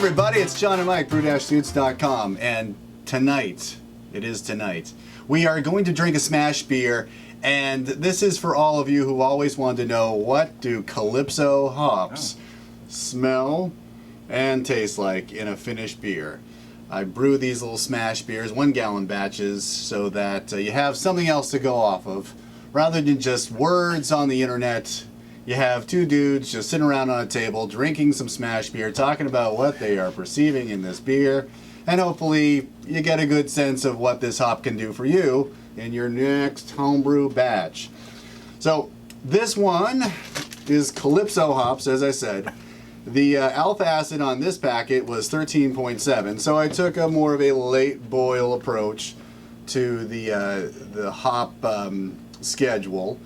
everybody, it's John and Mike, brew-suits.com, and tonight, we are going to drink a SMaSH beer, and this is for all of you who always want to know, what do Calypso hops smell and taste like in a finished beer? I brew these little SMaSH beers, 1 gallon batches, so that you have something else to go off of. Rather than just words on the internet, you have two dudes just sitting around on a table drinking some SMaSH beer, talking about what they are perceiving in this beer, and hopefully you get a good sense of what this hop can do for you in your next homebrew batch. So this one is Calypso hops, as I said. The alpha acid on this packet was 13.7, so I took a more of a late boil approach to the hop schedule.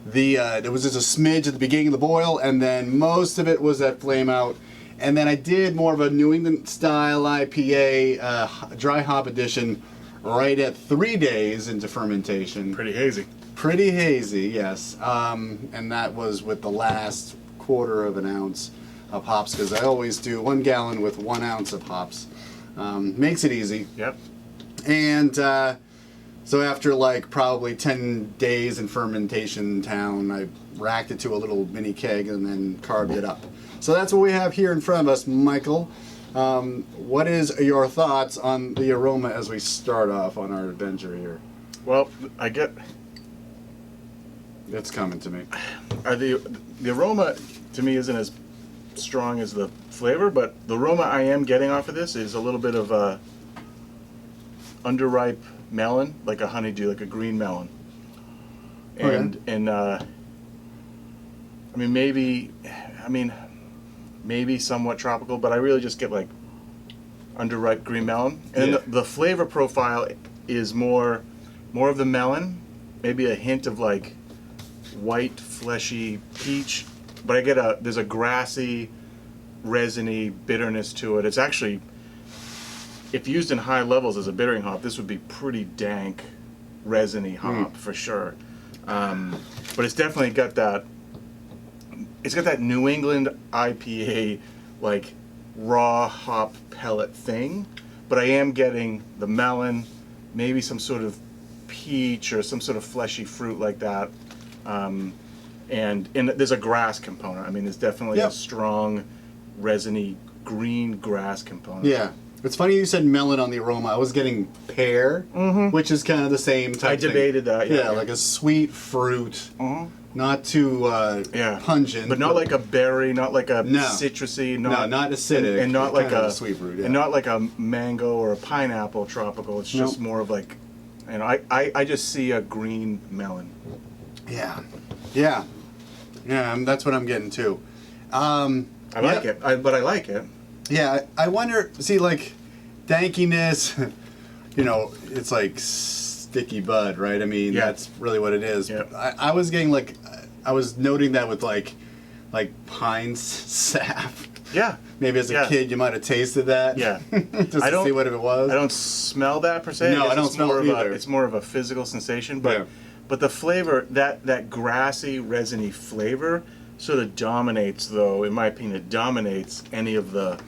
There was just a smidge at the beginning of the boil, and then most of it was at flame out. And then I did more of a New England style IPA dry hop edition right at 3 days into fermentation. Pretty hazy. Pretty hazy, yes. And that was with the last 1/4 ounce of hops, because I always do 1 gallon with 1 ounce of hops. Makes it easy. Yep. And so after like probably 10 days in fermentation town, I racked it to a little mini keg and then carved it up. So that's what we have here in front of us, Michael. What is your thoughts on the aroma as we start off on our adventure here? Well, It's coming to me. The aroma to me isn't as strong as the flavor, but the aroma I am getting off of this is a little bit of a underripe melon, like a honeydew, like a green melon. And I mean maybe somewhat tropical, but I really just get like underripe green melon. And then the flavor profile is more of the melon, maybe a hint of like white fleshy peach, but I get there's a grassy, resiny bitterness to it. It's actually, if used in high levels as a bittering hop, this would be pretty dank, resiny hop for sure. But it's definitely got that. It's got that New England IPA, like raw hop pellet thing. But I am getting the melon, maybe some sort of peach or some sort of fleshy fruit like that. And there's a grass component. I mean, there's definitely a strong, resiny green grass component. Yeah. It's funny you said melon on the aroma. I was getting pear, which is kind of the same type thing. I debated that. Yeah, like a sweet fruit. Not too pungent. But not like a berry, not like a citrusy. Not acidic. And not like a sweet fruit. Yeah. And not like a mango or a pineapple tropical. It's just more of like, I just see a green melon. Yeah, that's what I'm getting too. I like it, but I like it. Yeah, I wonder, see, like, dankiness, it's like sticky bud, right? I mean, that's really what it is. Yeah. I was getting, like, I was noting that with, like pine sap. Yeah. Maybe as a kid you might have tasted that. Yeah. Just to see what it was. I don't smell that per se. No, I don't smell it either. It's more of a physical sensation, but the flavor, that grassy, resiny flavor sort of dominates, though, in my opinion, it dominates any of the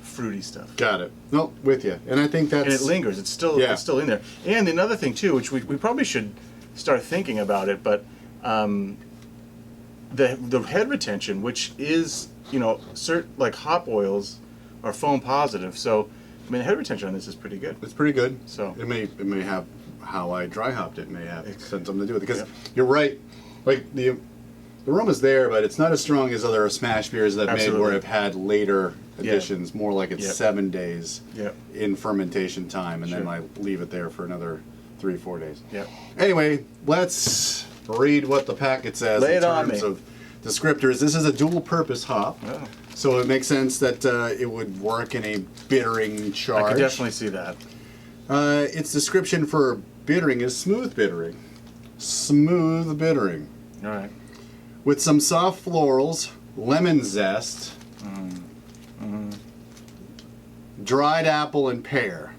fruity stuff. Got it. No, with you. And I think that's... And it lingers. It's still in there. And another thing, too, which we probably should start thinking about it, but the head retention, which is, certain, like hop oils are foam positive, so, I mean, the head retention on this is pretty good. It's pretty good. So it may have how I dry hopped it, may have something to do with it. Because you're right, like the aroma's there, but it's not as strong as other SMaSH beers that I've made where I've had later additions, more like it's 7 days in fermentation time, and then I leave it there for another 3-4 days. Anyway, let's read what the packet says in terms of descriptors. This is a dual purpose hop, so it makes sense that it would work in a bittering charge. I can definitely see that. Its description for bittering is smooth bittering. Smooth bittering. All right. With some soft florals, lemon zest, dried apple and pear.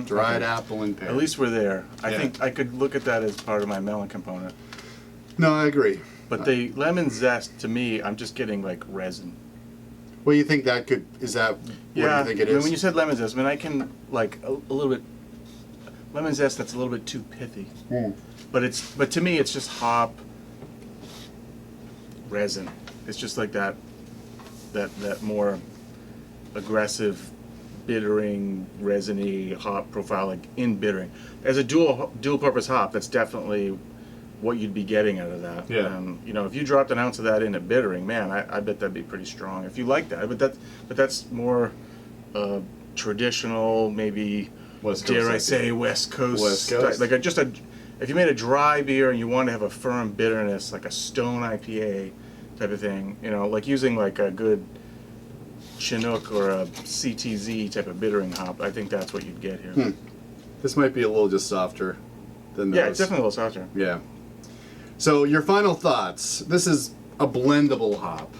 Dried apple and pear. At least we're there. I think I could look at that as part of my melon component. No, I agree. But the lemon zest, to me, I'm just getting like resin. What do you think that could? Is that what do you think it I mean, is? when you said lemon zest, I mean, I can like a little bit lemon zest that's a little bit too pithy. But to me, it's just hop, resin. It's just like that more aggressive, bittering, resiny hop profile, like in bittering. As a dual purpose hop, that's definitely what you'd be getting out of that. Yeah. You know, if you dropped an ounce of that in a bittering, man, I bet that'd be pretty strong. If you like that, but that's more traditional, maybe. West Coast, dare I I say, think. West Coast. West Coast. Like if you made a dry beer and you want to have a firm bitterness, like a Stone IPA type of thing, you know, like using like a good Chinook or a CTZ type of bittering hop, I think that's what you'd get here. This might be a little just softer than those. Yeah, it's definitely a little softer. Yeah. So your final thoughts. This is a blendable hop.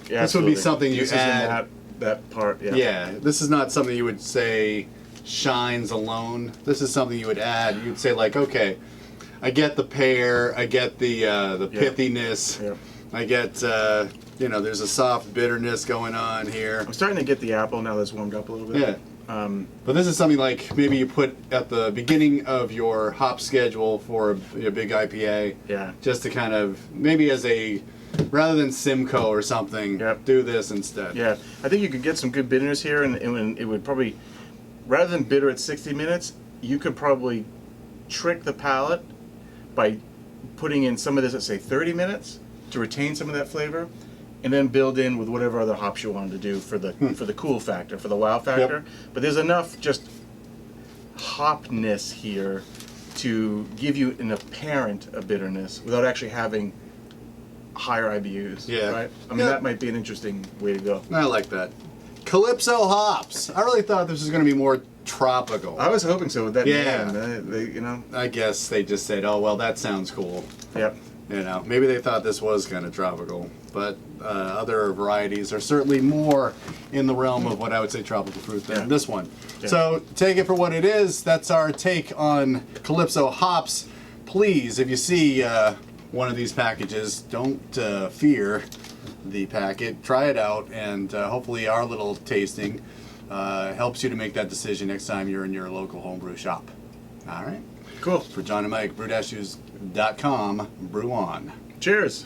Yeah, This would be absolutely. something you This is in add. that part. Yeah. Yeah, this is not something you would say shines alone. This is something you would add. You'd say like, okay, I get the pear, I get the pithiness, Yeah. I get you know, there's a soft bitterness going on here. I'm starting to get the apple now that's warmed up a little bit. Yeah. But this is something like maybe you put at the beginning of your hop schedule for a big IPA. Yeah. Just to kind of maybe as a rather than Simcoe or something, Yep. do this instead. Yeah, I think you could get some good bitterness here, and it would probably, rather than bitter at 60 minutes, you could probably trick the palate by putting in some of this at say 30 minutes to retain some of that flavor, and then build in with whatever other hops you wanted to do for the cool factor, for the wow factor. But there's enough just hopness here to give you an apparent a bitterness without actually having higher IBUs. Yeah. Right? I mean, Yeah. that might be an interesting way to go. I like that. Calypso Hops. I really thought this was going to be more tropical. I was hoping so with that Yeah. name. You know. I guess they just said, oh, well, that sounds cool. Yep. You know, maybe they thought this was kind of tropical, but other varieties are certainly more in the realm of what I would say tropical fruit than Yeah. this one. Yeah. So take it for what it is. That's our take on Calypso Hops. Please, if you see one of these packages, don't fear the packet. Try it out, and hopefully our little tasting helps you to make that decision next time you're in your local homebrew shop. All right. Cool. For John and Mike, brew-news.com, brew on. Cheers.